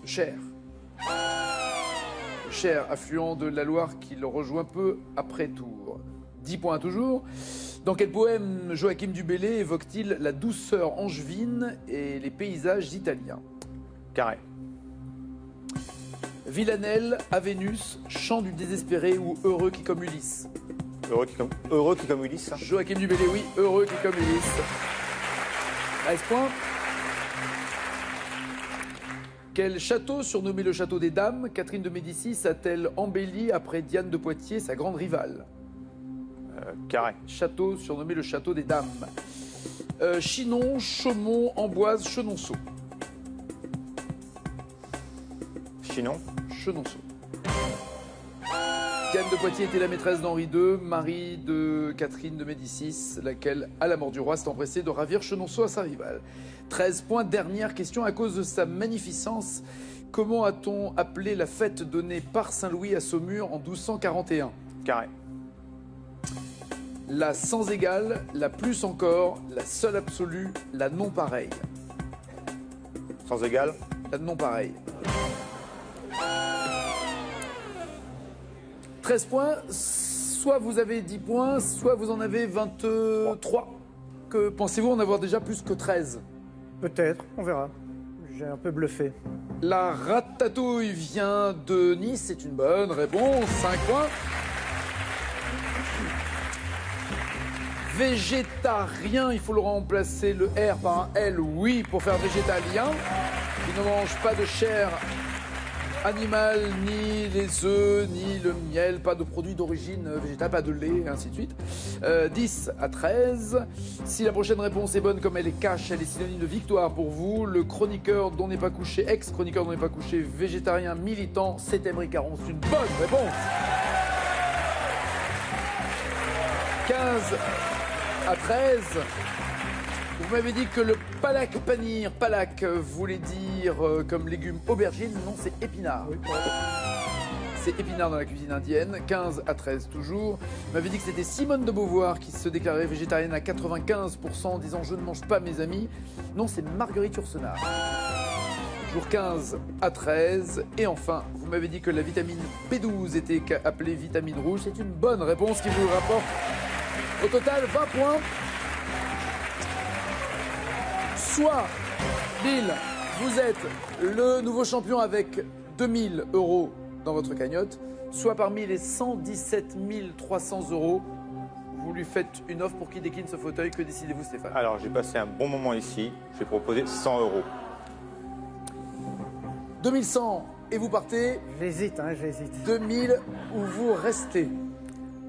Cher. Cher, affluent de la Loire qui le rejoint peu après Tours. 10 points toujours. Dans quel poème Joachim du Bellay évoque-t-il la douceur angevine et les paysages italiens? Carré. Villanelle, à Vénus, Chant du désespéré ou Heureux qui comme Ulysse? Heureux qui comme Ulysse. Joachim du Bellay, oui, Heureux qui comme Ulysse. 13 points. Quel château, surnommé le château des Dames, Catherine de Médicis a-t-elle embelli après Diane de Poitiers, sa grande rivale? Carré. Château, surnommé le château des Dames. Chinon, Chaumont, Amboise, Chenonceau. Chinon. Chenonceau. Diane de Poitiers était la maîtresse d'Henri II, Marie de Catherine de Médicis, laquelle, à la mort du roi, s'est empressée de ravir Chenonceau à sa rivale. 13 points, dernière question. À cause de sa magnificence, comment a-t-on appelé la fête donnée par Saint-Louis à Saumur en 1241? Carré. La sans égale, la plus encore, la seule absolue, la non pareille. Sans égale. La non pareille. 13 points, soit vous avez 10 points, soit vous en avez 23. Que pensez-vous en avoir déjà plus que 13? Peut-être, on verra. J'ai un peu bluffé. La ratatouille vient de Nice, c'est une bonne réponse, 5 points. Végétarien, il faut le remplacer le R par un L, oui, pour faire végétalien. Il ne mange pas de chair animale, ni les œufs, ni le miel, pas de produits d'origine végétale, pas de lait, et ainsi de suite. 10 à 13. Si la prochaine réponse est bonne, comme elle est cash, elle est synonyme de victoire pour vous. Le chroniqueur dont n'est pas couché, ex-chroniqueur dont n'est pas couché, végétarien militant, c'est Emery Caron. C'est une bonne réponse. 15 à 13. Vous m'avez dit que le palak panir, palak voulait dire comme légume aubergine. Non, c'est épinard. C'est épinard dans la cuisine indienne. 15 à 13 toujours. Vous m'avez dit que c'était Simone de Beauvoir qui se déclarait végétarienne à 95% en disant « Je ne mange pas mes amis ». Non, c'est Marguerite Yourcenar. Toujours 15 à 13. Et enfin, vous m'avez dit que la vitamine B12 était appelée vitamine rouge. C'est une bonne réponse qui vous rapporte au total 20 points. Soit, Bill, vous êtes le nouveau champion avec 2000 € dans votre cagnotte, soit parmi les 117 300 €, vous lui faites une offre pour qu'il décline ce fauteuil. Que décidez-vous, Stéphane? Alors, j'ai passé un bon moment ici. Je vais proposer 100 €. 2100 et vous partez? J'hésite, j'hésite. 2000 ou vous restez?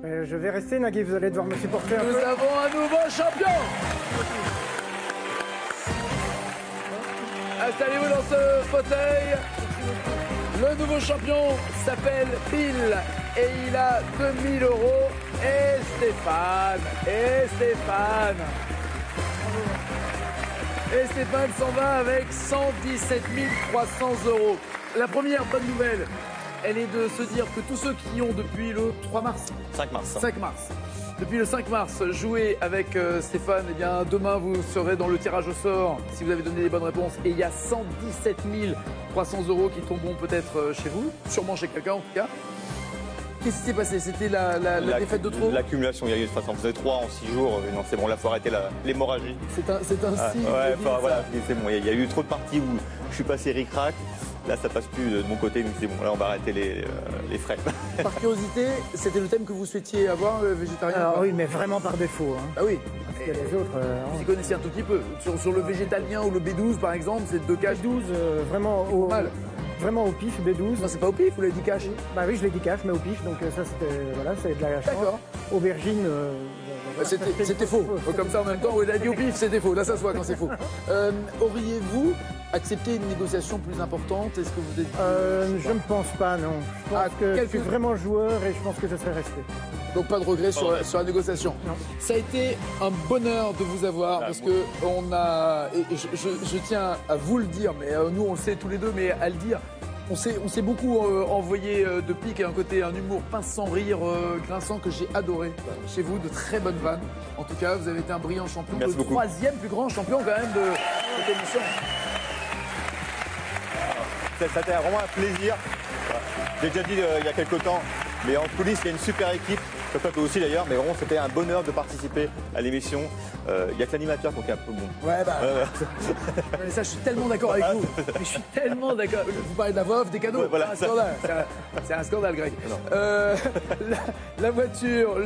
Je vais rester, Nagui, vous allez devoir me supporter un peu. Nous avons un nouveau champion! Installez-vous dans ce fauteuil. Le nouveau champion s'appelle Bill et il a 2000 €. Et Stéphane s'en va avec 117 300 €. La première bonne nouvelle, elle est de se dire que tous ceux qui ont depuis le 3 mars. 5 mars. 5 mars. Depuis le 5 mars, jouez avec Stéphane. Eh bien, demain, vous serez dans le tirage au sort si vous avez donné les bonnes réponses. Et il y a 117 300 € qui tomberont peut-être chez vous, sûrement chez quelqu'un en tout cas. Qu'est-ce qui s'est passé? C'était la défaite de trop? L'accumulation, il y a eu, de toute façon, on faisait 3 en 6 jours. Non, c'est bon, là, il faut arrêter l'hémorragie. C'est un signe. Ouais, voilà, c'est bon. Il y a eu trop de parties où je suis passé ric-rac. Là, ça passe plus de mon côté, donc c'est bon. Là, on va arrêter les frais. Par curiosité, c'était le thème que vous souhaitiez avoir, le végétarien? Alors oui, mais vraiment par défaut. Ah oui. Parce que les autres... Vous y connaissez un tout petit peu. Sur le végétalien ou le B12, par exemple, c'est 2 caches. B12, vraiment au... Mal. Vraiment au pif, B12. Non, c'est pas au pif, vous l'avez dit cash? Bah oui, je l'ai dit cash, mais au pif, donc ça c'était... Voilà, c'est de la chance. D'accord. Aubergine... C'était faux. Comme ça en même temps, il a dit au pif, c'était faux. Là, ça se voit quand c'est faux. Auriez-vous accepté une négociation plus importante? Est-ce que vous êtes... je ne pense pas, non. Je pense que je suis vraiment joueur et je pense que je serais resté. Donc pas de regret sur la négociation. Non. Ça a été un bonheur de vous avoir parce que on a... Et je tiens à vous le dire, mais nous on le sait tous les deux, mais à le dire... On s'est beaucoup envoyé de pique et un humour pince sans rire, grinçant que j'ai adoré chez vous, de très bonnes vannes. En tout cas, vous avez été un brillant champion, Merci le beaucoup. 3e plus grand champion quand même de cette émission. Ça a été vraiment un plaisir. J'ai déjà dit il y a quelques temps, mais en coulisses, il y a une super équipe. Je crois que aussi d'ailleurs, mais vraiment c'était un bonheur de participer à l'émission. Il y a que l'animateur qui est un peu bon. Ouais, bah. Mais ça, je suis tellement d'accord avec vous. Mais je suis tellement d'accord. Vous parlez de la voix off, des cadeaux. Ouais, voilà, c'est un scandale. C'est un scandale, Greg. La voiture,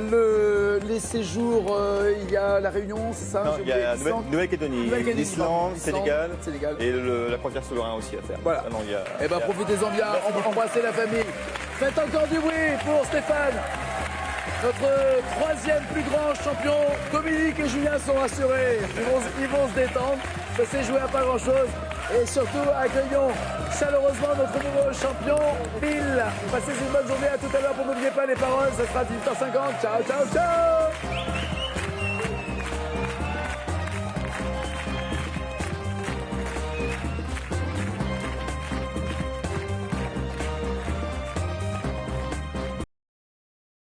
les séjours, il y a la Réunion, c'est ça? Non, il y a Nouvelle-Calédonie, l'Islande, Sénégal, et la croisière sous le Rhin aussi à faire. Voilà. Eh ben, profitez-en bien, embrassez la famille. Faites encore du bruit pour Stéphane. Notre 3e plus grand champion, Dominique et Julien sont rassurés. Ils vont se détendre. Ça s'est joué à pas grand-chose. Et surtout, accueillons chaleureusement notre nouveau champion, Bill. Passez une bonne journée. À tout à l'heure pour n'oubliez pas les paroles. Ça sera 18h50. Ciao, ciao, ciao.